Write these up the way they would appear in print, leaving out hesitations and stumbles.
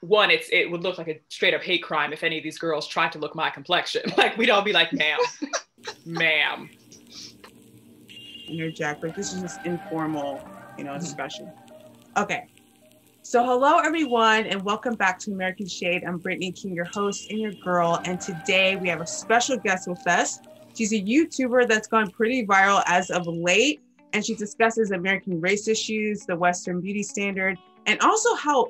one, it would look like a straight up hate crime if any of these girls tried to look my complexion. Like, we'd all be like, ma'am, ma'am. Jack, but this is just informal, discussion. Okay. So hello, everyone, and welcome back to American Shade. I'm Brittany King, your host and your girl. And today we have a special guest with us. She's a YouTuber that's gone pretty viral as of late. And she discusses American race issues, the Western beauty standard, and also how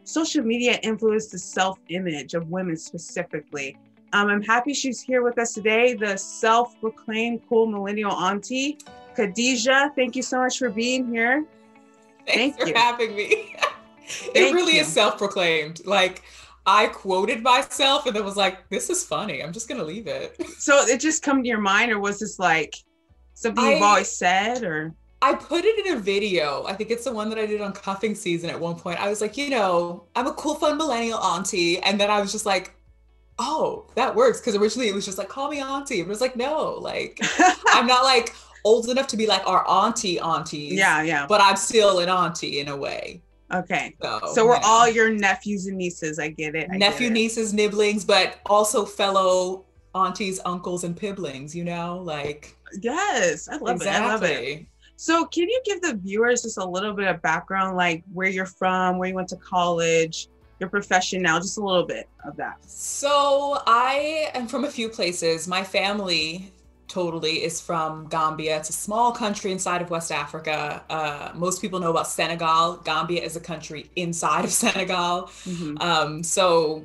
social media influenced the self-image of women specifically. I'm happy she's here with us today, the self-proclaimed cool millennial auntie, Khadija. Thank you so much for being here. Thanks for having me. It really is self-proclaimed. Like, I quoted myself and then was like, this is funny. I'm just going to leave it. So it just come to your mind, or was this like something you've always said, or? I put it in a video. I think it's the one that I did on cuffing season at one point. I was like, I'm a cool, fun millennial auntie. And then I was just like, oh, that works. Because originally it was just like, call me auntie. But it was like, no, like, I'm not like old enough to be like our aunties. Yeah. But I'm still an auntie in a way. Okay. So we're all your nephews and nieces. I get it. Nieces, nibblings, but also fellow aunties, uncles, and piblings, like. Yes, I love it. I love it. So can you give the viewers just a little bit of background, like where you're from, where you went to college, your profession now, just a little bit of that? So I am from a few places. My family totally is from Gambia. It's a small country inside of West Africa. Most people know about Senegal. Gambia is a country inside of Senegal. Mm-hmm. So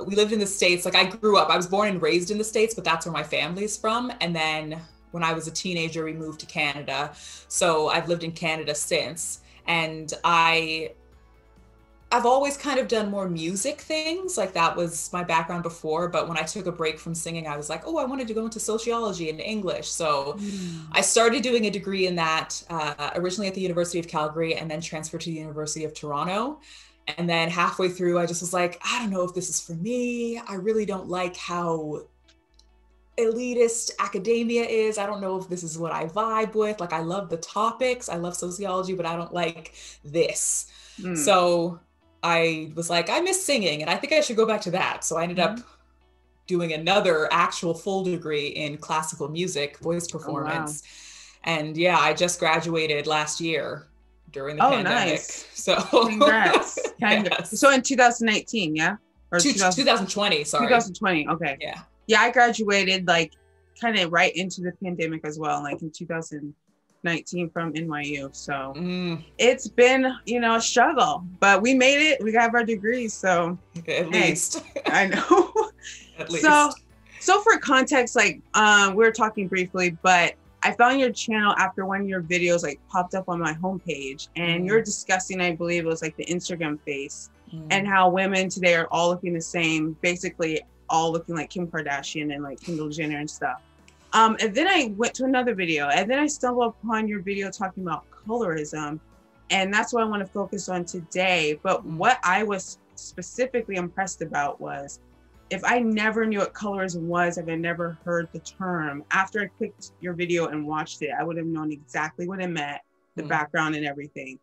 we lived in the States. Like, I was born and raised in the States, but that's where my family's from. And then when I was a teenager, we moved to Canada. So I've lived in Canada since. And I've always kind of done more music things. Like, that was my background before. But when I took a break from singing, I was like, oh, I wanted to go into sociology and English. So I started doing a degree in that originally at the University of Calgary, and then transferred to the University of Toronto. And then halfway through, I just was like, I don't know if this is for me. I really don't like how elitist academia is. I don't know if this is what I vibe with. Like, I love the topics. I love sociology, but I don't like this. So I was like, I miss singing and I think I should go back to that. So I ended up doing another actual full degree in classical music, voice performance. Oh, wow. And yeah, I just graduated last year during the pandemic. Nice. So congrats. Yes. So in 2019, yeah? Or 2020, sorry. 2020, okay. Yeah. Yeah, I graduated like kind of right into the pandemic as well, like in 2019 from NYU. So it's been, a struggle, but we made it. We got our degrees, so at least. I know. At least. So for context, like we were talking briefly, but I found your channel after one of your videos like popped up on my homepage, and you're discussing, I believe it was like the Instagram face, and how women today are all looking the same, basically all looking like Kim Kardashian and like Kendall Jenner and stuff. And then I went to another video, and then I stumbled upon your video talking about colorism, and that's what I want to focus on today. But what I was specifically impressed about was, if I never knew what colorism was, if I never heard the term, after I clicked your video and watched it, I would have known exactly what it meant, the background and everything.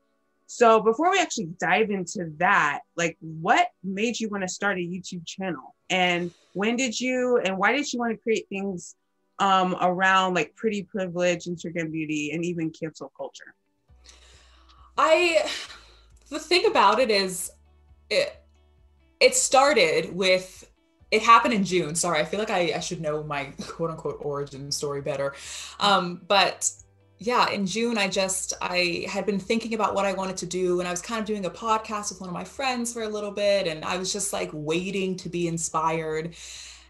So before we actually dive into that, like, what made you want to start a YouTube channel? And when did you, and why did you want to create things around like pretty privilege, Instagram beauty, and even cancel culture? The thing about it is, it started with, it happened in June. Sorry, I feel like I should know my quote unquote origin story better. But yeah, in June, I had been thinking about what I wanted to do, and I was kind of doing a podcast with one of my friends for a little bit, and I was just like waiting to be inspired.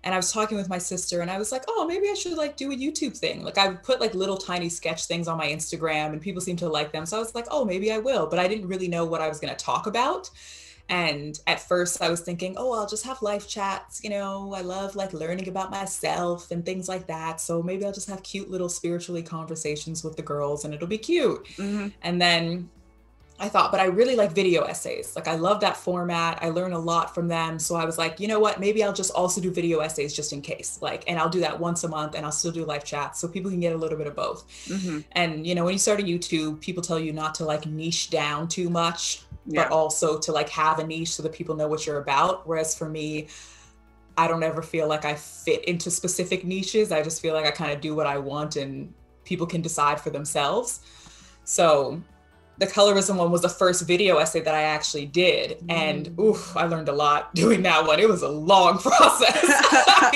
And I was talking with my sister, and I was like, oh, maybe I should like do a YouTube thing. Like, I would put like little tiny sketch things on my Instagram, and people seem to like them. So I was like, oh, maybe I will, but I didn't really know what I was going to talk about. And at first I was thinking, oh, I'll just have live chats. I love like learning about myself and things like that. So maybe I'll just have cute little spiritually conversations with the girls and it'll be cute. And then I thought, but I really like video essays. Like, I love that format. I learn a lot from them. So I was like, you know what, maybe I'll just also do video essays just in case, and I'll do that once a month, and I'll still do live chats so people can get a little bit of both. And, when you start a YouTube, people tell you not to like niche down too much. but also to like have a niche so that people know what you're about. Whereas for me, I don't ever feel like I fit into specific niches. I just feel like I kind of do what I want and people can decide for themselves. So the colorism one was the first video essay that I actually did. And oof, I learned a lot doing that one. It was a long process.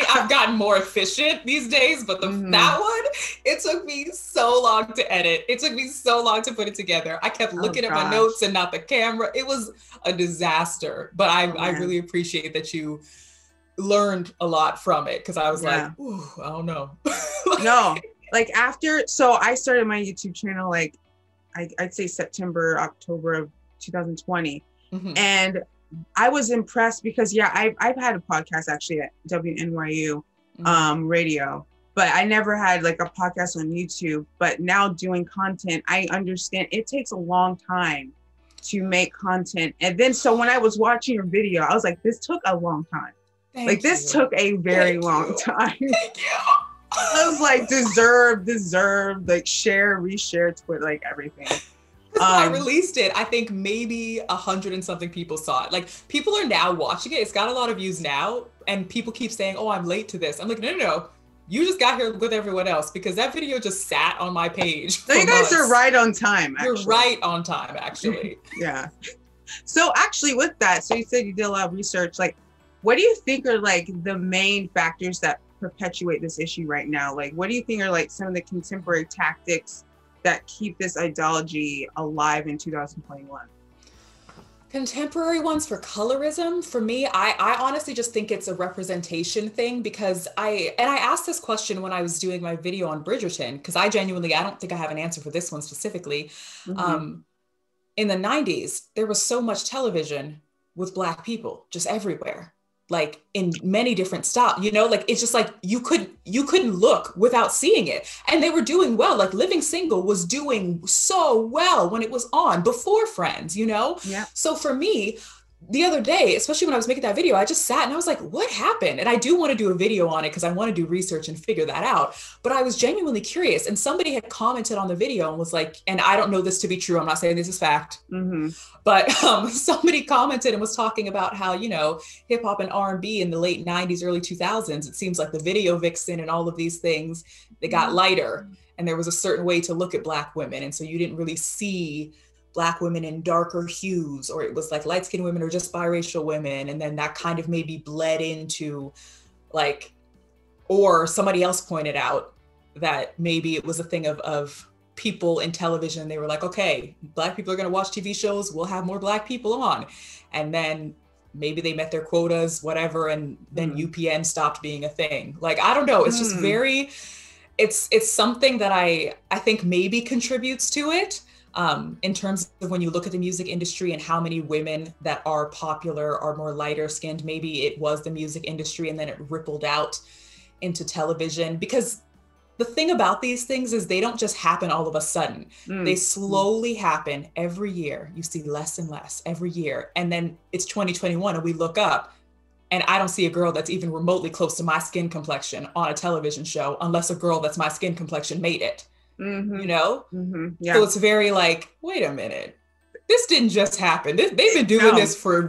I've gotten more efficient these days, but that one, it took me so long to edit. It took me so long to put it together. I kept looking at my notes and not the camera. It was a disaster, but I really appreciate that you learned a lot from it, because I was like, ooh, I don't know. Like after, so I started my YouTube channel like I'd say September, October of 2020. And I was impressed because I've had a podcast actually at WNYU radio, but I never had like a podcast on YouTube. But now doing content, I understand it takes a long time to make content. And then so when I was watching your video, I was like, this took a long time. This took a very long time. Thank you. I was like, deserve, like share, reshare, Twitter, like everything. When I released it, I think maybe 100 and something people saw it. Like people are now watching it. It's got a lot of views now. And people keep saying, oh, I'm late to this. I'm like, no. You just got here with everyone else, because that video just sat on my page. So you guys are right on time, actually. You're right on time, actually. Yeah. So actually with that, so you said you did a lot of research. Like, what do you think are like the main factors that perpetuate this issue right now? Like, what do you think are like some of the contemporary tactics that keep this ideology alive in 2021? Contemporary ones for colorism, for me, I honestly just think it's a representation thing, because I asked this question when I was doing my video on Bridgerton, because I don't think I have an answer for this one specifically. In the 90s, there was so much television with Black people just everywhere, like in many different styles, like it's just like you couldn't look without seeing it. And they were doing well. Like Living Single was doing so well when it was on before Friends, Yeah. So for me, the other day, especially when I was making that video, I just sat and I was like, what happened? And I do want to do a video on it because I want to do research and figure that out. But I was genuinely curious. And somebody had commented on the video and was like, and I don't know this to be true, I'm not saying this is fact, but somebody commented and was talking about how, hip hop and R&B in the late 90s, early 2000s, it seems like the video vixen and all of these things, they got lighter. And there was a certain way to look at Black women. And so you didn't really see Black women in darker hues, or it was like light-skinned women or just biracial women. And then that kind of maybe bled into like, or somebody else pointed out that maybe it was a thing of people in television. They were like, okay, Black people are going to watch TV shows, we'll have more Black people on. And then maybe they met their quotas, whatever. And then UPN stopped being a thing. Like, I don't know. It's just very, it's something that I think maybe contributes to it. In terms of when you look at the music industry and how many women that are popular are more lighter skinned, maybe it was the music industry and then it rippled out into television. Because the thing about these things is they don't just happen all of a sudden. They slowly happen every year. You see less and less every year. And then it's 2021 and we look up and I don't see a girl that's even remotely close to my skin complexion on a television show, unless a girl that's my skin complexion made it. Yeah. So it's very like, wait a minute, this didn't just happen. They've been doing this for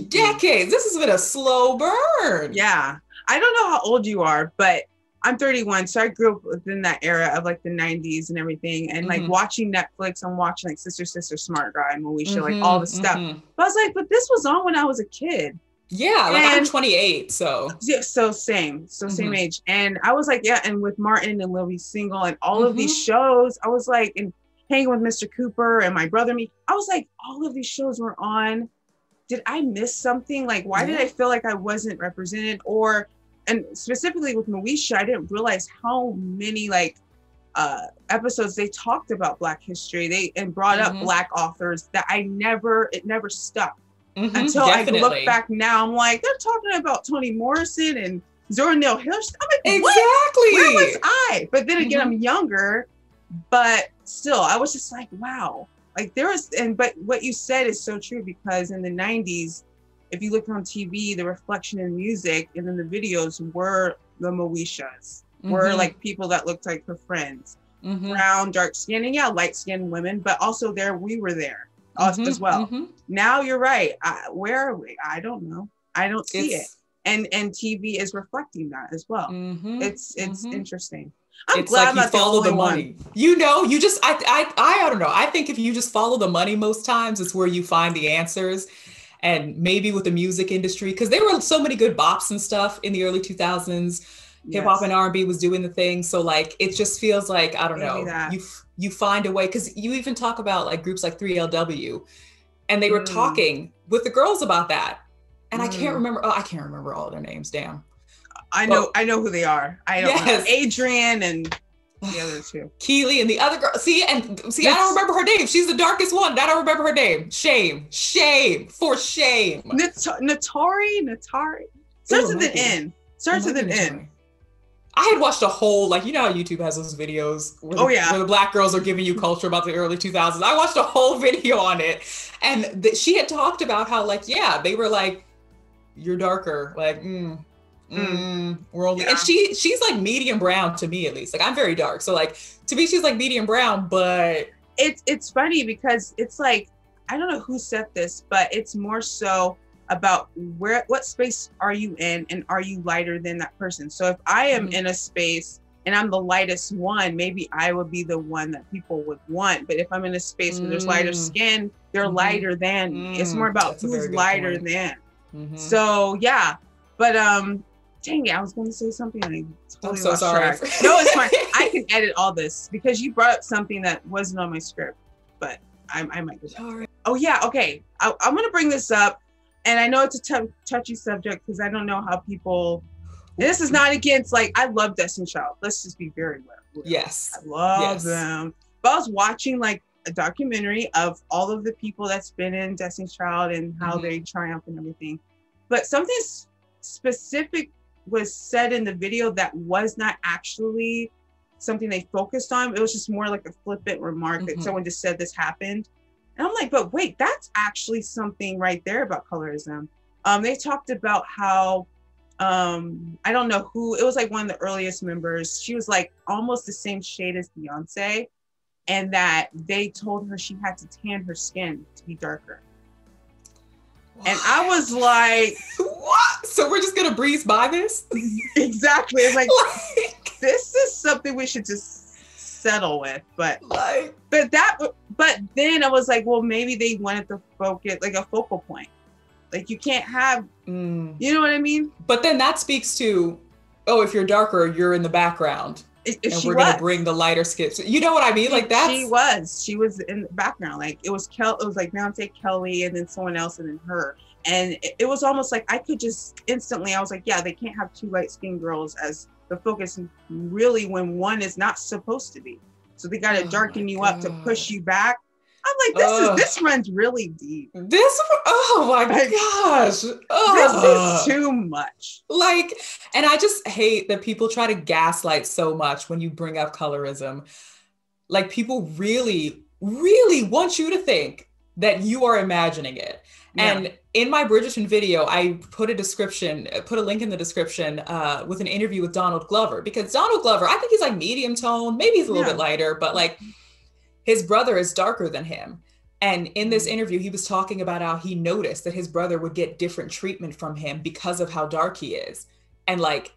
decades. This has been a slow burn. Yeah. I don't know how old you are, but I'm 31. So I grew up within that era of like the 90s and everything. And like watching Netflix, I'm watching like Sister, Smart Guy, Moesha, like all the stuff. But I was like, but this was on when I was a kid. Yeah, like I'm 28, so. Yeah, so same age. And I was like, yeah, and with Martin and Living Single and all of these shows, I was like, and hanging with Mr. Cooper and my brother, me, I was like, all of these shows were on. Did I miss something? Like, why did I feel like I wasn't represented? And specifically with Moesha, I didn't realize how many like episodes they talked about Black history. And brought up Black authors that it never stuck. Until I look back now, I'm like, they're talking about Toni Morrison and Zora Neale Hurston. I'm like, exactly. Where was I? But then again, I'm younger, but still, I was just like, wow. Like but what you said is so true, because in the 90s, if you look on TV, the reflection in music and then the videos were the Moeshas, were like people that looked like her friends, brown, dark skin, and light skinned women, but also we were there. as well. Now you're right. Where are we? I don't know. I don't see it. And TV is reflecting that as well. It's interesting. I'm glad I'm not the only one. You know, you just I don't know. I think if you just follow the money most times, it's where you find the answers. And maybe with the music industry, because there were so many good bops and stuff in the early 2000s. Hip hop and R&B was doing the thing. So like, it just feels like, I don't know, you find a way, because you even talk about like groups like 3LW, and they were talking with the girls about that. And I can't remember all their names. Damn. I know who they are. I don't know. Adrian and the other two. Keely and the other girl. See, I don't remember her name. She's the darkest one. I don't remember her name. Shame. For shame. Natari. Starts with an N. Starts with an N. I had watched a whole, like, you know how YouTube has those videos where the black girls are giving you culture about the early 2000s. I watched a whole video on it. And she had talked about how, like, they were like, you're darker. Like, we're only, and she's like medium brown to me, at least. Like, I'm very dark. So like, to me, she's like medium brown, but. It's funny because it's like, I don't know who said this, but it's more so about what space are you in, and are you lighter than that person? So if I am in a space and I'm the lightest one, maybe I would be the one that people would want. But if I'm in a space where there's lighter skin, they're lighter than me. It's more about who's lighter than. So yeah, but dang it, I was going to say something. I'm so sorry. No, it's fine. I can edit all this because you brought up something that wasn't on my script, but I might do that. Oh yeah, okay. I'm going to bring this up. And I know it's a touchy subject because I don't know how people, and this is not against, like, I love Destiny Child. Let's just be very real. Yes. I love them. But I was watching like a documentary of all of the people that's been in Destiny Child and how they triumph and everything. But something specific was said in the video that was not actually something they focused on. It was just more like a flippant remark that someone just said this happened. And I'm like, but wait, that's actually something right there about colorism. They talked about how, I don't know who, it was like one of the earliest members. She was like almost the same shade as Beyonce, and that they told her she had to tan her skin to be darker. What? And I was like, what? So we're just gonna breeze by this? Exactly. It's like, this is something we should just settle with, but then I was like, well, maybe they wanted to focus, like a focal point. Like, you can't have, you know what I mean? But then that speaks to, if you're darker, you're in the background, and we're gonna bring the lighter skin. So, you know what I mean? Like that. She was in the background. Like it was like Beyonce, Kelly, and then someone else, and then her. And it was almost like I could just instantly, I was like, yeah, they can't have two light-skinned girls as the focus, really, when one is not supposed to be. So they got to darken you up to push you back. I'm like, this runs really deep. Oh my gosh. This is too much. Like, and I just hate that people try to gaslight so much when you bring up colorism. Like, people really, really want you to think that you are imagining it. Yeah. And in my Bridgerton video, I put a link in the description with an interview with Donald Glover, because Donald Glover, I think he's like medium tone, maybe he's a little bit lighter, but like his brother is darker than him. And in this interview, he was talking about how he noticed that his brother would get different treatment from him because of how dark he is. And like,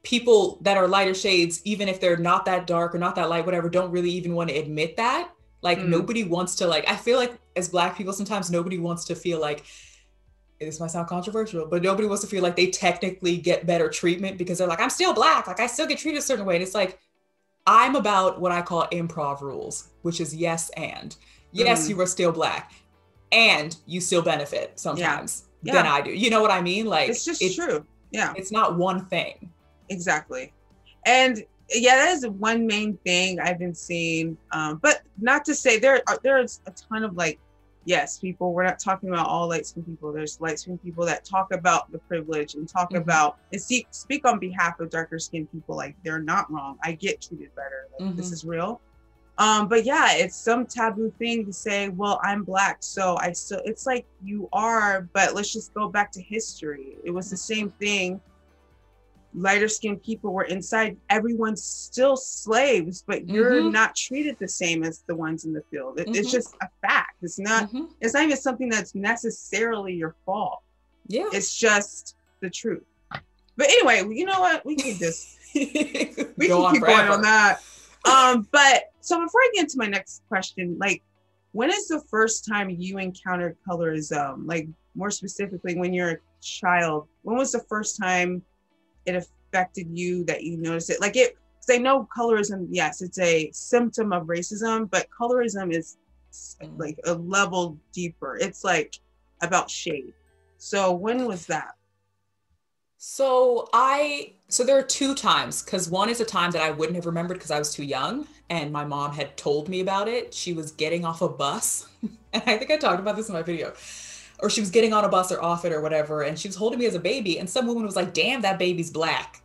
people that are lighter shades, even if they're not that dark or not that light, whatever, don't really even want to admit that. Like nobody wants to, like, I feel like as Black people, sometimes nobody wants to feel like, this might sound controversial, but nobody wants to feel like they technically get better treatment because they're like, I'm still Black, like I still get treated a certain way. And it's like, I'm about what I call improv rules, which is yes and. Yes, you are still Black and you still benefit sometimes than I do. You know what I mean? Like, it's just true. Yeah. It's not one thing. Exactly. And yeah, that is one main thing I've been seeing. But not to say there's a ton of like, yes, people, we're not talking about all light-skinned people. There's light-skinned people that talk about the privilege and talk about and speak on behalf of darker skinned people. Like, they're not wrong. I get treated better. Like, this is real. But yeah, it's some taboo thing to say, well, I'm Black, so it's like, you are, but let's just go back to history. It was the same thing. lighter skinned people were inside, everyone's still slaves, but you're not treated the same as the ones in the field. It's just a fact. It's not even something that's necessarily your fault. Yeah. It's just the truth. But anyway, you know what? We can just we can keep going on that. But so before I get into my next question, like, when is the first time you encountered colorism? Like, more specifically, when you're a child, when was the first time it affected you that you noticed it? Like, because I know colorism, yes, it's a symptom of racism, but colorism is like a level deeper. It's like about shade. So when was that? So there are two times, because one is a time that I wouldn't have remembered because I was too young and my mom had told me about it. She was getting off a bus, and I think I talked about this in my video, or she was getting on a bus or off it or whatever, and she was holding me as a baby, and some woman was like, damn, that baby's black.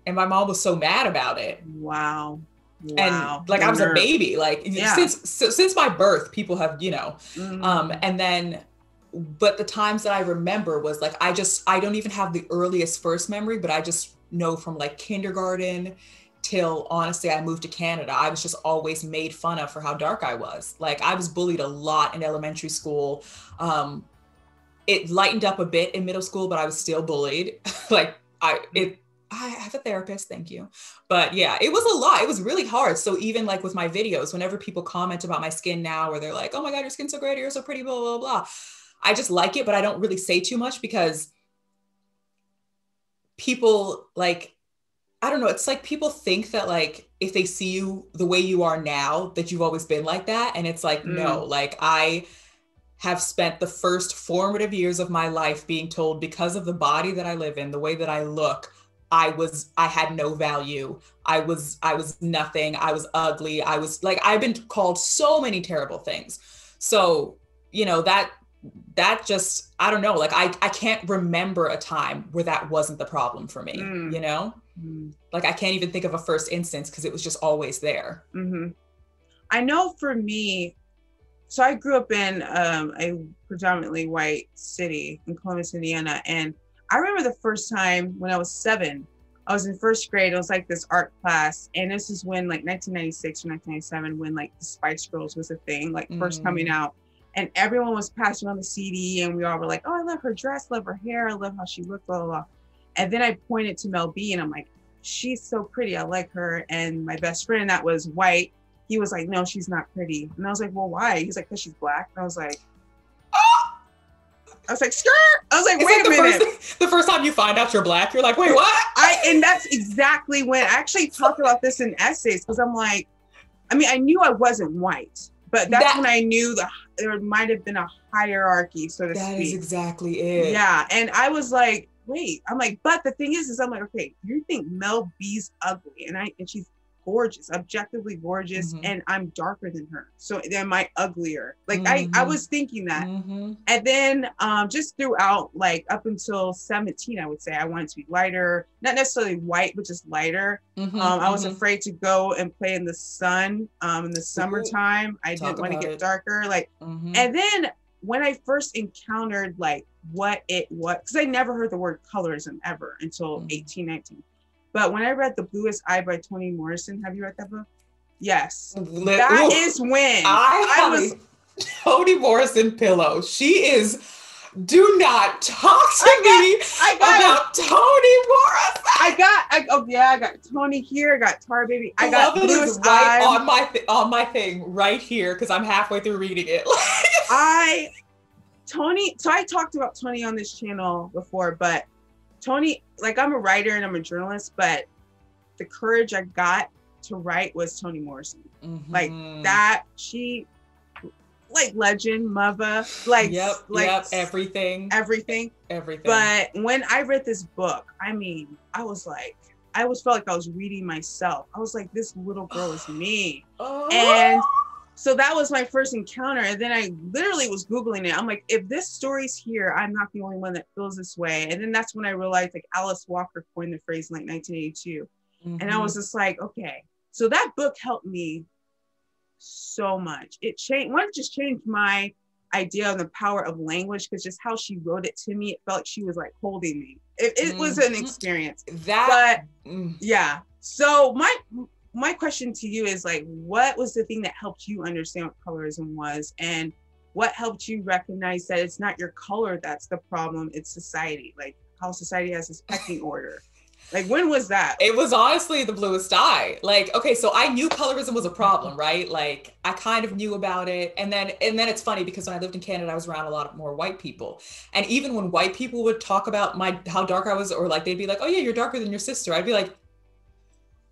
And my mom was so mad about it. Wow. And like, I was a baby, like since my birth, people have, and then, but the times that I remember was like, I don't even have the earliest first memory, but I just know from like kindergarten till honestly, I moved to Canada, I was just always made fun of for how dark I was. Like, I was bullied a lot in elementary school. It lightened up a bit in middle school, but I was still bullied. Like, I have a therapist, thank you. But yeah, it was a lot. It was really hard. So even like with my videos, whenever people comment about my skin now, or they're like, oh my God, your skin's so great, you're so pretty, blah, blah, blah. I just like it, but I don't really say too much because people like, I don't know. It's like people think that like, if they see you the way you are now, that you've always been like that. And it's like, no, like I have spent the first formative years of my life being told, because of the body that I live in, the way that I look, I had no value. I was nothing. I was ugly. I was like, I've been called so many terrible things. So, that just, I don't know, like I can't remember a time where that wasn't the problem for me, Like I can't even think of a first instance because it was just always there. I know for me, so I grew up in a predominantly white city in Columbus, Indiana. And I remember the first time when I was 7, I was in first grade. It was like this art class. And this is when like 1996 or 1997, when like the Spice Girls was a thing, like first coming out. And everyone was passing on the CD, and we all were like, oh, I love her dress, love her hair, I love how she looked, blah, blah, blah. And then I pointed to Mel B, and I'm like, she's so pretty, I like her. And my best friend that was white, he was like, no, she's not pretty. And I was like, well, why? He's like, because she's black. And I was like, oh! I was like, skirt! I was like, wait a minute. The first time you find out you're black, you're like, wait, what? And that's exactly when I actually talked about this in essays, because I'm like, I mean, I knew I wasn't white. But that's when I knew there might have been a hierarchy, so to speak. That is exactly it. Yeah. And I was like, wait, I'm like, but the thing is I'm like, okay, you think Mel B's ugly, and she's gorgeous, objectively gorgeous, and I'm darker than her. So am I uglier? Like I was thinking that. And then just throughout, like up until 17, I would say I wanted to be lighter, not necessarily white, but just lighter. I was afraid to go and play in the sun in the summertime. I didn't want to get darker. Like, and then when I first encountered like what it was, because I never heard the word colorism ever until 18, 19. But when I read The Bluest Eye by Toni Morrison, have you read that book? Yes. That is when I was a Toni Morrison pillow. She is, do not talk to me about Toni Morrison. I got Toni here. I got Tar Baby. I got Bluest right on my thing right here, because I'm halfway through reading it. So I talked about Toni on this channel before, but Toni, like I'm a writer and I'm a journalist, but the courage I got to write was Toni Morrison. Like that, she, like legend, mother, like, everything. But when I read this book, I mean, I always felt like I was reading myself. I was like, this little girl is me. And so that was my first encounter. And then I literally was Googling it. I'm like, if this story's here, I'm not the only one that feels this way. And then that's when I realized like Alice Walker coined the phrase in like 1982. And I was just like, okay. So that book helped me so much. It just changed my idea of the power of language, because just how she wrote it to me, it felt like she was like holding me. It was an experience. Yeah. So my question to you is like, what was the thing that helped you understand what colorism was, and what helped you recognize that it's not your color that's the problem, it's society, like how society has this pecking order? Like, when was that? It was honestly the bluest eye. Like, okay, so I knew colorism was a problem, right? Like, I kind of knew about it. And then it's funny because when I lived in Canada, I was around a lot more white people. And even when white people would talk about how dark I was, or like, they'd be like, oh yeah, you're darker than your sister, I'd be like,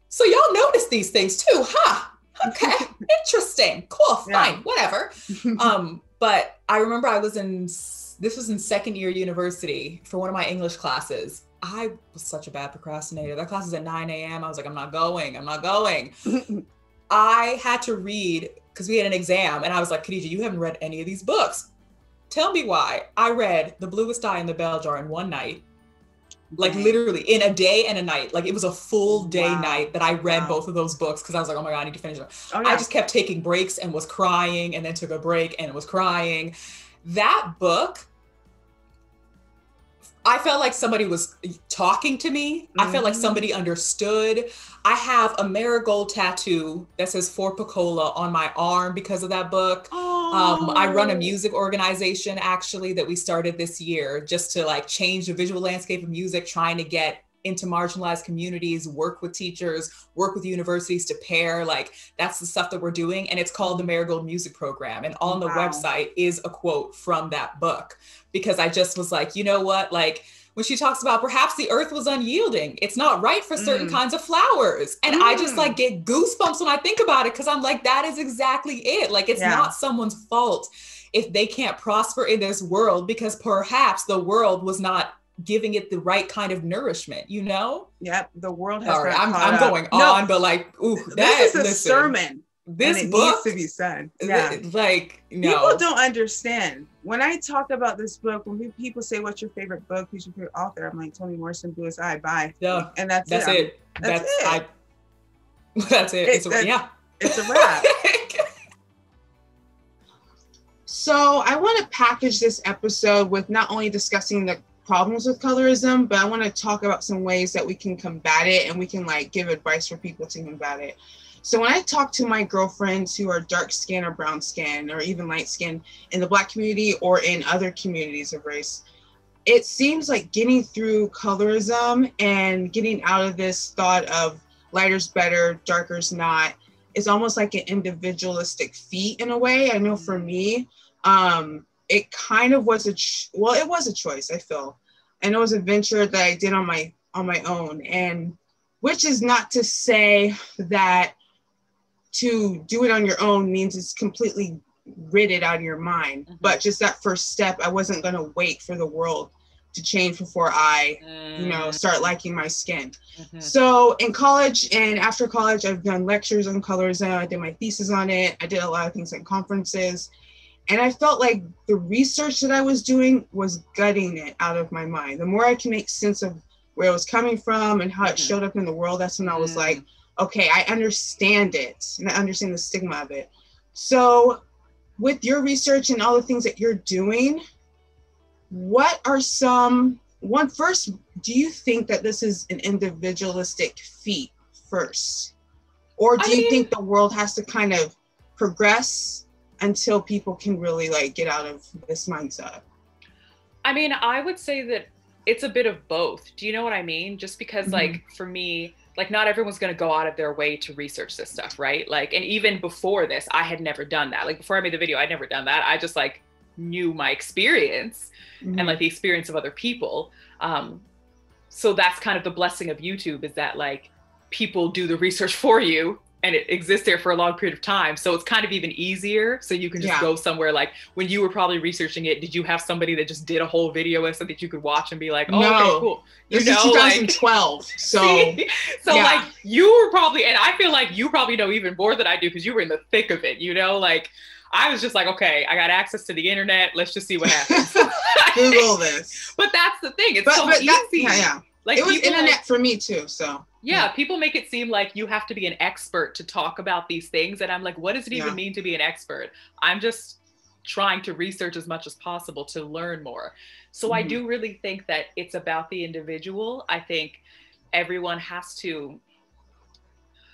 so y'all notice these things too, huh? Okay, interesting, cool, fine, whatever. But I remember this was in second year university for one of my English classes. I was such a bad procrastinator. That class is at 9 a.m. I was like, I'm not going. I had to read, because we had an exam, and I was like, Khadija, you haven't read any of these books. Tell me why. I read The Bluest Eye and The Bell Jar in one night. Like literally in a day and a night. Like it was a full day night that I read both of those books, because I was like, oh my God, I need to finish them. I just kept taking breaks and was crying, and then took a break and was crying. That book, I felt like somebody was talking to me. I felt like somebody understood. I have a Marigold tattoo that says For Piccola on my arm because of that book. I run a music organization actually that we started this year just to like change the visual landscape of music, trying to get into marginalized communities, work with teachers, work with universities to pair, like that's the stuff that we're doing. And it's called the Marigold Music Program. And on the website is a quote from that book, because I just was like, you know what, like when she talks about perhaps the earth was unyielding, it's not right for certain kinds of flowers. And I just like get goosebumps when I think about it, because I'm like, that is exactly it. Like it's not someone's fault if they can't prosper in this world, because perhaps the world was not giving it the right kind of nourishment, you know? Yep, the world has. Sorry, I'm going on, but like, ooh, this is a sermon. This book needs to be said. Yeah, like no. People don't understand. When I talk about this book, when people say, "What's your favorite book? Who's your favorite author?" I'm like, Toni Morrison, Bluest Eye. Bye. Yeah, and that's it. That's it. That's it. It's a wrap. So I want to package this episode with not only discussing the problems with colorism, but I want to talk about some ways that we can combat it, and we can like give advice for people to combat it. So when I talk to my girlfriends who are dark skin or brown skin or even light skin in the Black community or in other communities of race, it seems like getting through colorism and getting out of this thought of lighter's better, darker's not, is almost like an individualistic feat in a way. I know for me, it kind of was it was a choice, I feel. And it was a venture that I did on my own. And which is not to say that to do it on your own means it's completely rid it out of your mind. But just that first step, I wasn't going to wait for the world to change before I, start liking my skin. So in college and after college, I've done lectures on colorism. I did my thesis on it. I did a lot of things like conferences. And I felt like the research that I was doing was gutting it out of my mind. The more I can make sense of where it was coming from and how it showed up in the world, that's when I was like, okay, I understand it, and I understand the stigma of it. So with your research and all the things that you're doing, what are first, do you think that this is an individualistic feat first? Or do you think the world has to kind of progress until people can really like get out of this mindset? I mean, I would say that it's a bit of both. Do you know what I mean? Just because like for me, like not everyone's going to go out of their way to research this stuff, right? Like, and even before this, I had never done that. Like before I made the video, I'd never done that. I just like knew my experience and like the experience of other people. So that's kind of the blessing of YouTube, is that like people do the research for you and it exists there for a long period of time. So it's kind of even easier. So you can just go somewhere. Like when you were probably researching it, did you have somebody that just did a whole video so that you could watch and be like, oh, no. Okay, cool. This is 2012. Like, so like you were probably, and I feel like you probably know even more than I do because you were in the thick of it, like I was just like, okay, I got access to the internet. Let's just see what happens. Google this. But that's the thing. It's so easy. Like it was internet for me too. So people make it seem like you have to be an expert to talk about these things. And I'm like, what does it even mean to be an expert? I'm just trying to research as much as possible to learn more. So I do really think that it's about the individual. I think everyone has to,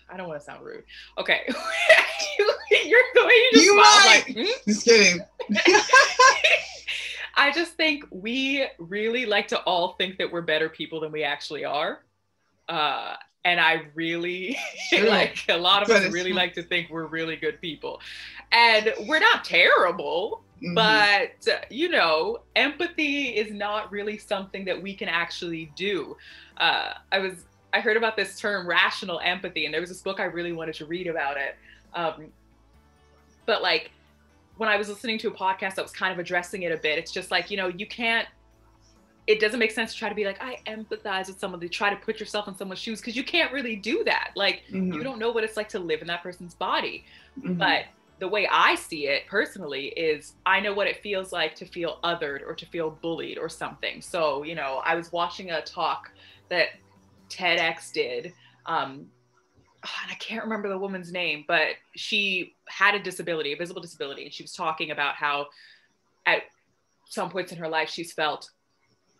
I don't want to sound rude. Okay. You're the way you just smile, like, Just kidding. I just think we really like to all think that we're better people than we actually are. And I really, like, a lot of us really like to think we're really good people. And we're not terrible, but, you know, empathy is not really something that we can actually do. I heard about this term, rational empathy, and there was this book I really wanted to read about it. But like, when I was listening to a podcast that was kind of addressing it a bit, it's just like, you know, you can't, it doesn't make sense to try to be like, I empathize with someone, to try to put yourself in someone's shoes, because you can't really do that. Like, you don't know what it's like to live in that person's body. But the way I see it personally is, I know what it feels like to feel othered or to feel bullied or something. So, you know, I was watching a talk that TEDx did, and I can't remember the woman's name, but she had a disability, a visible disability, and she was talking about how at some points in her life she's felt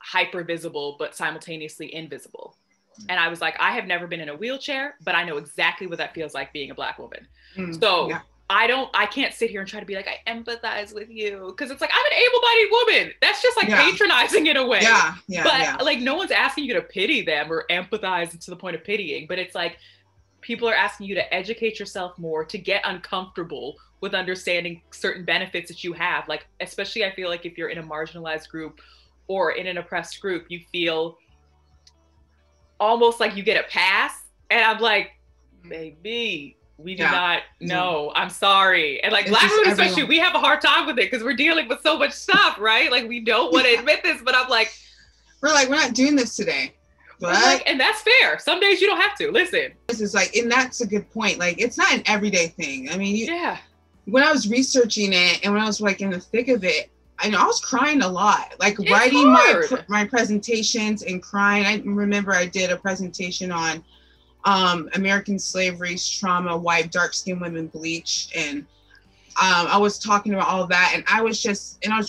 hyper visible but simultaneously invisible. And I was like, I have never been in a wheelchair, but I know exactly what that feels like being a Black woman. So I can't sit here and try to be like, I empathize with you, because it's like, I'm an able-bodied woman. That's just like patronizing in a way. But like, no one's asking you to pity them or empathize to the point of pitying, but it's like, people are asking you to educate yourself more, to get uncomfortable with understanding certain benefits that you have. Like, especially I feel like if you're in a marginalized group or in an oppressed group, you feel almost like you get a pass. And I'm like, baby, we do not know. I'm sorry. And like, it's Black women especially, we have a hard time with it because we're dealing with so much stuff, right? Like, we don't want to admit this, but I'm like, we're not doing this today. But like, and that's fair. Some days you don't have to. Listen. This is like, and that's a good point. Like, it's not an everyday thing. I mean, when I was researching it and when I was like in the thick of it, I know I was crying a lot, like it's writing my presentations and crying. I remember I did a presentation on American slavery's trauma, why dark-skinned women bleach, and I was talking about all of that, and I was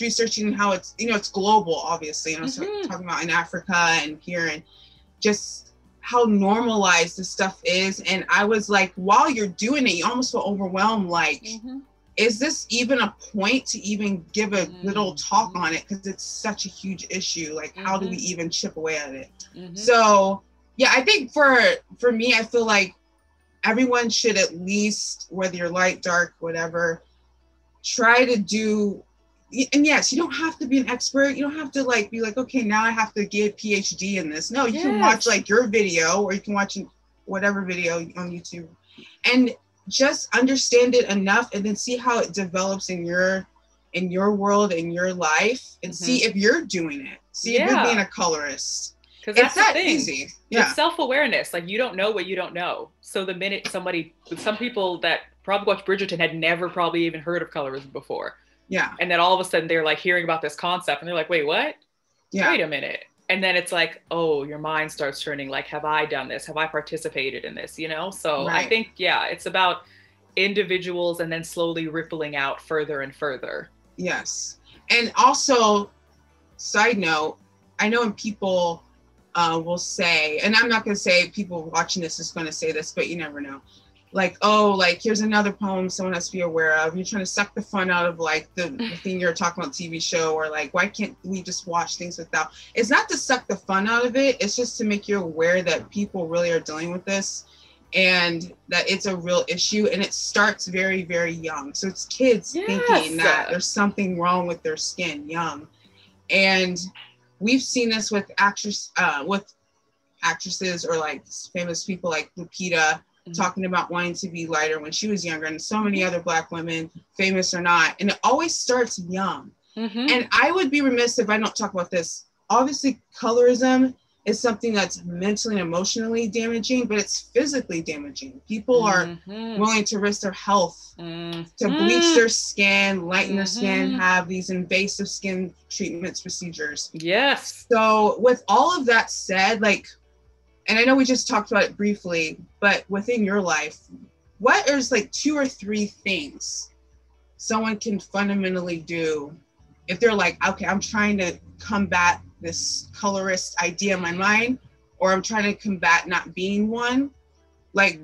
researching how it's, you know, it's global, obviously, and I was talking about in Africa and here, and just how normalized this stuff is. And I was like, while you're doing it, you almost feel overwhelmed, like, is this even a point to even give a little talk on it? Because it's such a huge issue. Like, how do we even chip away at it? So yeah, I think for me, I feel like everyone should at least, whether you're light, dark, whatever, try to do, and yes, you don't have to be an expert. You don't have to like be like, okay, now I have to get a PhD in this. No, you can watch like your video, or you can watch whatever video on YouTube, and just understand it enough, and then see how it develops in your world, in your life, and see if you're doing it. See if you're being a colorist. Because that's that easy. It's self-awareness. Like, you don't know what you don't know. So the minute some people that probably watch Bridgerton had never probably even heard of colorism before. Yeah. And then all of a sudden they're like hearing about this concept and they're like, wait, what? Yeah. Wait a minute. And then it's like, oh, your mind starts turning, like, have I done this? Have I participated in this? You know? So I think, it's about individuals and then slowly rippling out further and further. Yes. And also, side note, I know when people will say, and I'm not going to say people watching this is going to say this, but you never know. Like, oh, like, here's another poem someone has to be aware of. You're trying to suck the fun out of like the thing you're talking about, TV show, or like, why can't we just watch things without? It's not to suck the fun out of it. It's just to make you aware that people really are dealing with this and that it's a real issue. And it starts very, very young. So it's kids thinking that there's something wrong with their skin young. And we've seen this with actresses or like famous people like Lupita, talking about wanting to be lighter when she was younger, and so many other Black women, famous or not. And it always starts young. And I would be remiss if I don't talk about this. Obviously, colorism is something that's mentally and emotionally damaging, but it's physically damaging. People are willing to risk their health to bleach their skin, lighten their skin, have these invasive skin treatments, procedures. Yes. So with all of that said, like, and I know we just talked about it briefly, but within your life, what is like 2 or 3 things someone can fundamentally do if they're like, okay, I'm trying to combat this colorist idea in my mind, or I'm trying to combat not being one, like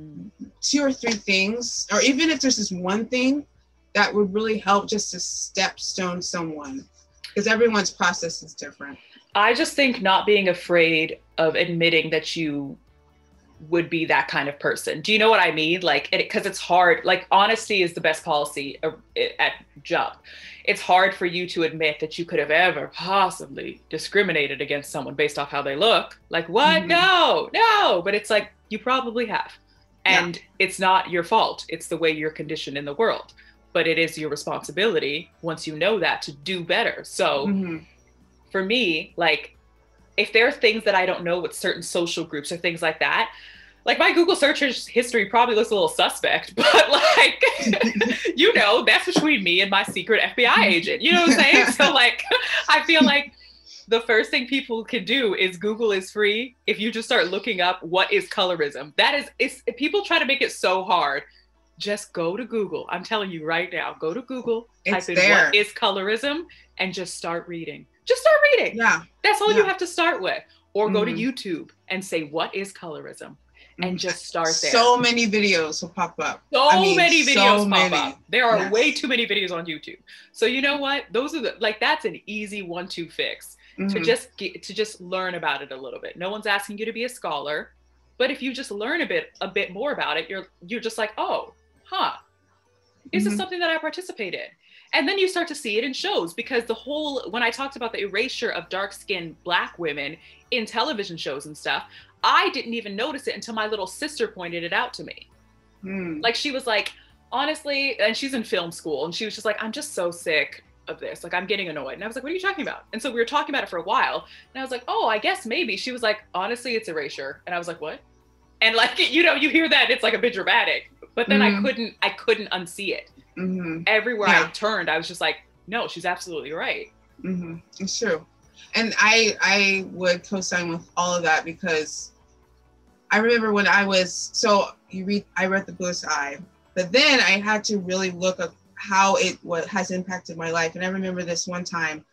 2 or 3 things, or even if there's this one thing that would really help just to stepstone someone, because everyone's process is different. I just think not being afraid of admitting that you would be that kind of person. Do you know what I mean? Like, because it's hard. Like, honesty is the best policy at jump. It's hard for you to admit that you could have ever possibly discriminated against someone based off how they look. Like, what? Mm-hmm. No. But it's like, you probably have. And it's not your fault. It's the way you're conditioned in the world. But it is your responsibility, once you know that, to do better. So for me, like, if there are things that I don't know with certain social groups or things like that, like my Google search history probably looks a little suspect, but like, you know, that's between me and my secret FBI agent, you know what I'm saying? So like, I feel like the first thing people can do is Google is free. If you just start looking up what is colorism, people try to make it so hard. Just go to Google. I'm telling you right now, go to Google, type in what is colorism, and just start reading. Just start reading. Yeah. That's all you have to start with. Or go to YouTube and say, what is colorism? And just start there. So many videos will pop up. Many videos pop up. There are way too many videos on YouTube. So you know what? Those are that's an easy 1-2 fix to just learn about it a little bit. No one's asking you to be a scholar, but if you just learn a bit more about it, you're just like, oh, is this something that I participate in? And then you start to see it in shows, because when I talked about the erasure of dark-skinned Black women in television shows and stuff, I didn't even notice it until my little sister pointed it out to me. Like, she was like, honestly, and she's in film school, and she was just like, I'm just so sick of this. Like, I'm getting annoyed. And I was like, what are you talking about? And so we were talking about it for a while, and I was like, oh, I guess maybe. She was like, honestly, it's erasure. And I was like, what? And like, you know, you hear that, it's like a bit dramatic, but then I couldn't unsee it. Everywhere I turned, I was just like, no, she's absolutely right. It's true. And I would co-sign with all of that, because I remember when I read The Bluest Eye, but then I had to really look at how what has impacted my life. And I remember this one time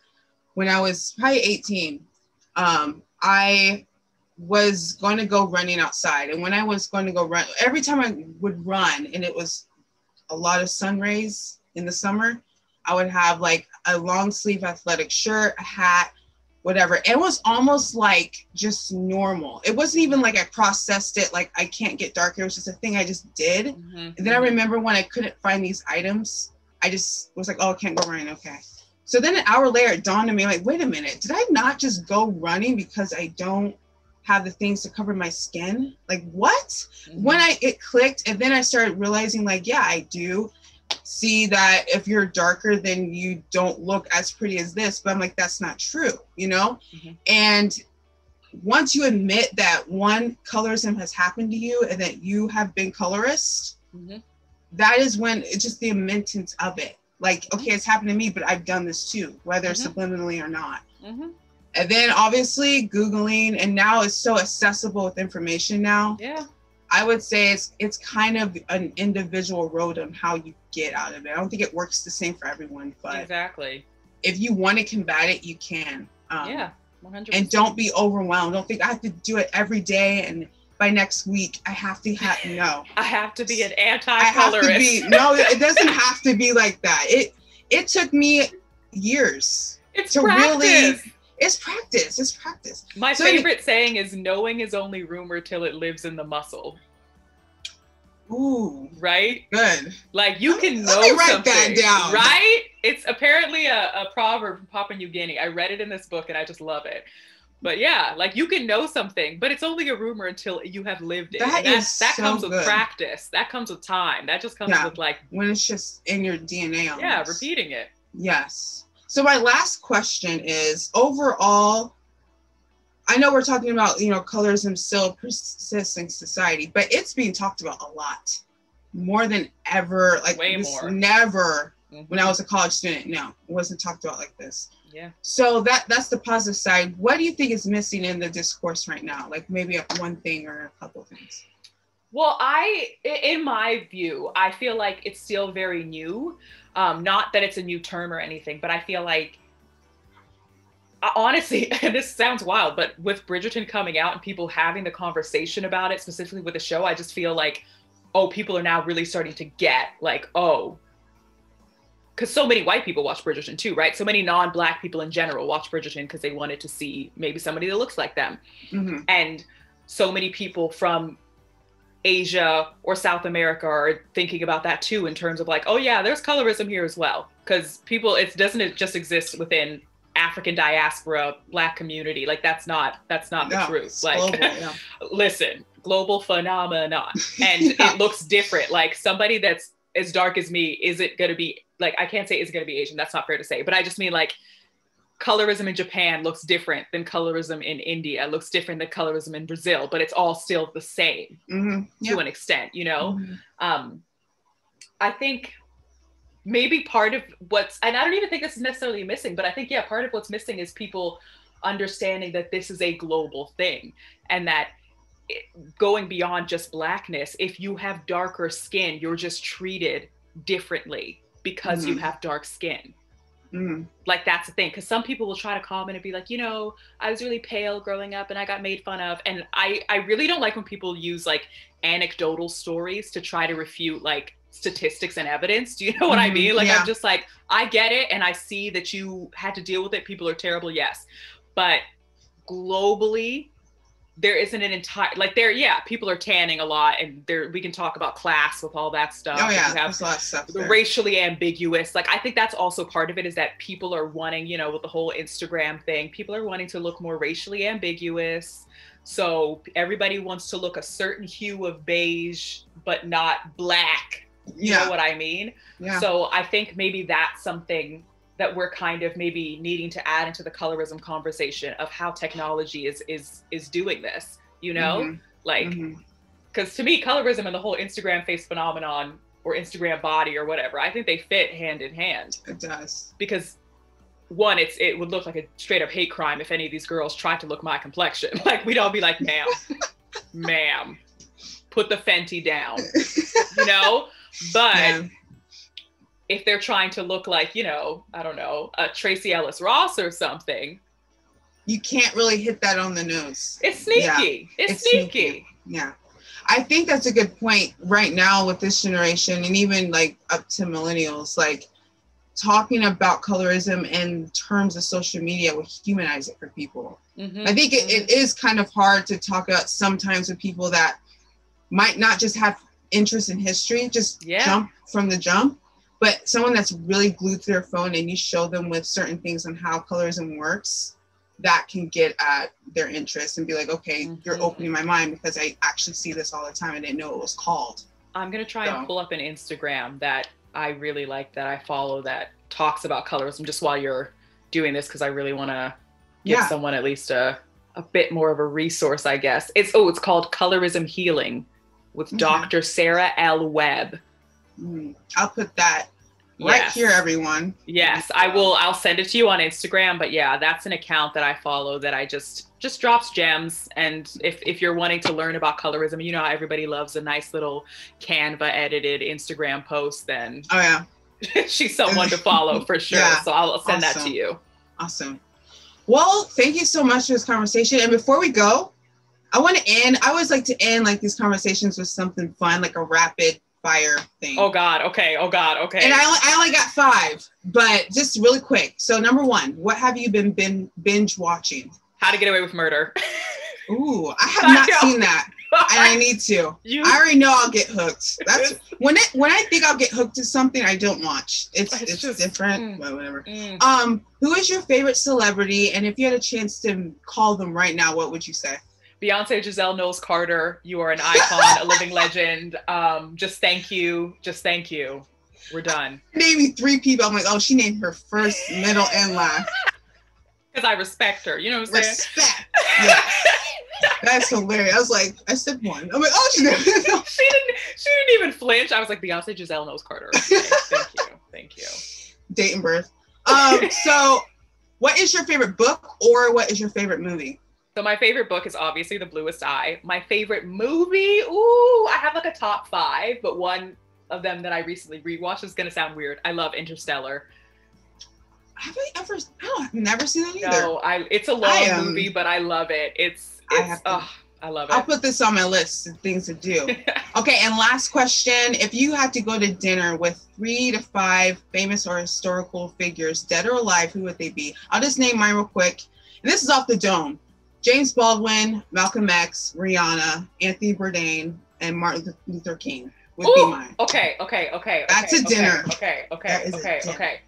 when I was probably 18, I was going to go running outside. And when I was going to go run, every time I would run, and it was a lot of sun rays in the summer, I would have like a long sleeve athletic shirt, a hat, whatever. It was almost like just normal. It wasn't even like I processed it, like I can't get darker. It was just a thing I just did. And then I remember when I couldn't find these items, I just was like, oh, I can't go running. Okay. So then an hour later, it dawned on me, like, wait a minute, did I not just go running because I don't have the things to cover my skin? Like, what? When it clicked, and then I started realizing, like, yeah, I do see that if you're darker, then you don't look as pretty as this. But I'm like, that's not true, you know? And once you admit that colorism has happened to you and that you have been colorist, that is when it's just the immense of it. Like, okay, it's happened to me, but I've done this too, whether subliminally or not. And then obviously Googling, and now it's so accessible with information now. I would say it's kind of an individual road on how you get out of it. I don't think it works the same for everyone, but exactly, if you want to combat it, you can. 100%. And don't be overwhelmed. Don't think I have to do it every day, and by next week I have to I have to be an anti-colorist. No, it doesn't have to be like that. It took me years. It's practice. It's practice. My favorite saying is, knowing is only rumor till it lives in the muscle. Ooh. Right? Good. Like, you can know write that down. Right? It's apparently a proverb from Papua New Guinea. I read it in this book and I just love it. But yeah, like, you can know something, but it's only a rumor until you have lived it. That comes with practice. That comes with time. That just comes with, like, when it's just in your DNA almost. Yeah, repeating it. Yes. So my last question is, overall, I know we're talking about, you know, colorism still persists in society, but it's being talked about a lot, more than ever. Like, way more. Never, when I was a college student, no, it wasn't talked about like this. Yeah. So that's the positive side. What do you think is missing in the discourse right now? Like, maybe one thing or a couple of things. Well, in my view, I feel like it's still very new. Not that it's a new term or anything, but I feel like, honestly, and this sounds wild, but with Bridgerton coming out and people having the conversation about it, specifically with the show, I just feel like, oh, people are now really starting to get like, oh, because so many white people watch Bridgerton too, right? So many non-Black people in general watch Bridgerton because they wanted to see maybe somebody that looks like them. Mm-hmm. And so many people from Asia or South America are thinking about that too, in terms of like, oh yeah, there's colorism here as well. Because it doesn't just exist within African diaspora, Black community. Like that's not the truth. Like, global, yeah. Listen, global phenomenon. And it looks different. Like somebody that's as dark as me, is it going to be, like, I can't say is it going to be Asian. That's not fair to say. But I just mean like, colorism in Japan looks different than colorism in India, looks different than colorism in Brazil, but it's all still the same to an extent, you know? Mm-hmm. I think maybe part of and I don't even think this is necessarily missing, but I think, yeah, part of what's missing is people understanding that this is a global thing, and that going beyond just Blackness, if you have darker skin, you're just treated differently because you have dark skin. Like that's the thing, because some people will try to comment and be like, you know, I was really pale growing up and I got made fun of. And I really don't like when people use like anecdotal stories to try to refute like statistics and evidence. Do you know what I mean? Like, I'm just like, I get it. And I see that you had to deal with it. People are terrible. Yes. But globally, there isn't an entire, like people are tanning a lot, and we can talk about class with all that stuff. Oh yeah, there's a lot of stuff there. Racially ambiguous. Like I think that's also part of it, is that people are wanting, you know, with the whole Instagram thing, people are wanting to look more racially ambiguous. So everybody wants to look a certain hue of beige, but not Black. You know what I mean? Yeah. So I think maybe that's something that we're kind of maybe needing to add into the colorism conversation of how technology is doing this, you know? Like, because to me, colorism and the whole Instagram face phenomenon or Instagram body or whatever, I think they fit hand in hand. It does. Because one, it would look like a straight up hate crime if any of these girls tried to look my complexion. Like we'd all be like, ma'am, put the Fenty down, you know? But if they're trying to look like, you know, I don't know, a Tracy Ellis Ross or something, you can't really hit that on the nose. It's sneaky. Yeah. It's sneaky. Yeah. I think that's a good point right now with this generation, and even like up to millennials, like talking about colorism in terms of social media will humanize it for people. I think it is kind of hard to talk about sometimes with people that might not just have interest in history, just jump from the jump. But someone that's really glued to their phone and you show them with certain things on how colorism works, that can get at their interest and be like, okay, you're opening my mind because I actually see this all the time. I didn't know it was called. I'm going to try and pull up an Instagram that I really like, that I follow, that talks about colorism, just while you're doing this, because I really want to give someone at least a bit more of a resource, I guess. It's called Colorism Healing with Dr. Sarah L. Webb. I'll put that right here, everyone. Yes, I will. I'll send it to you on Instagram. But yeah, that's an account that I follow that I just drops gems. And if you're wanting to learn about colorism, you know how everybody loves a nice little Canva edited Instagram post, then she's someone to follow for sure. So I'll send that to you. Awesome. Well, thank you so much for this conversation. And before we go, I always like to end like these conversations with something fun, like a rapid fire thing. Oh God. Okay. And I only got 5, but just really quick. So number 1, what have you been binge watching? How to Get Away with Murder. Ooh, I have not seen that, and I need to. I already know I'll get hooked. That's when I think I'll get hooked to something, I don't watch. It's just different, but whatever. Who is your favorite celebrity? And if you had a chance to call them right now, what would you say? Beyonce Giselle Knowles Carter, you are an icon, a living legend. Just thank you. We're done. Name me 3 people. I'm like, oh, she named her first, middle, and last. Because I respect her. You know what I'm saying? Respect. Yeah. That's hilarious. I was like, I said 1. I'm like, oh, she didn't even flinch. I was like, Beyonce Giselle Knowles Carter. Okay, thank you. Date and birth. So what is your favorite book, or what is your favorite movie? So my favorite book is obviously The Bluest Eye. My favorite movie, ooh, I have like a top 5, but one of them that I recently rewatched is gonna sound weird. I love Interstellar. Have I ever? No, I've never seen that either. No, it's a long movie, but I love it. I love it. I'll put this on my list of things to do. Okay, and last question. If you had to go to dinner with 3 to 5 famous or historical figures, dead or alive, who would they be? I'll just name mine real quick. And this is off the dome. James Baldwin, Malcolm X, Rihanna, Anthony Bourdain, and Martin Luther King would be mine. Okay. That's a dinner. Okay.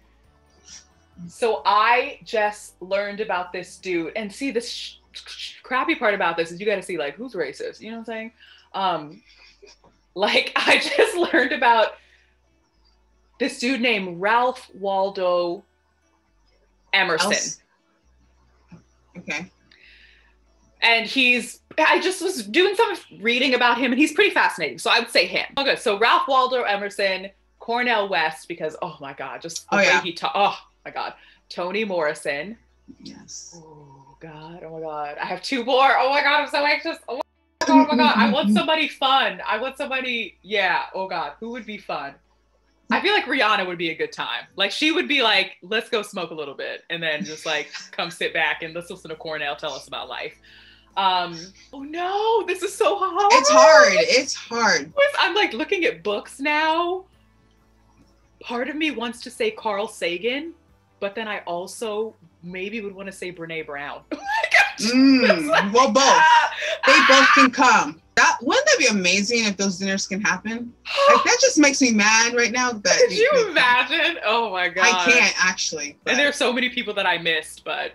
So I just learned about this dude, and see, this crappy part about this is you got to see like who's racist. You know what I'm saying? Like I just learned about this dude named Ralph Waldo Emerson. Okay. And I just was doing some reading about him, and he's pretty fascinating. So I would say him. Okay, so Ralph Waldo Emerson, Cornel West, because oh my God, just the way he talks. Oh my God, Toni Morrison. Yes. Oh God, oh my God, I have 2 more. Oh my God, I'm so anxious. Oh my God, I want somebody fun. I want somebody, yeah. Oh God, who would be fun? I feel like Rihanna would be a good time. Like she would be like, let's go smoke a little bit, and then just like come sit back and let's listen to Cornell tell us about life. Oh no, this is so hard. It's hard. I'm like looking at books now. Part of me wants to say Carl Sagan, but then I also maybe would want to say Brene Brown. Well, both. They both can come. Wouldn't that be amazing if those dinners can happen? Like that just makes me mad right now. Could you imagine? Oh my God. I can't actually. And there are so many people that I missed, but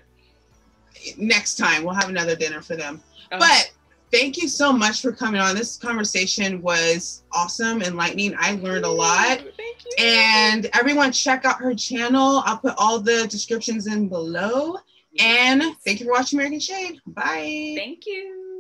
next time we'll have another dinner for them. But thank you so much for coming on. This conversation was awesome, enlightening. I learned a lot. Thank you. And everyone check out her channel. I'll put all the descriptions in below. And thank you for watching American Shade. Bye. Thank you.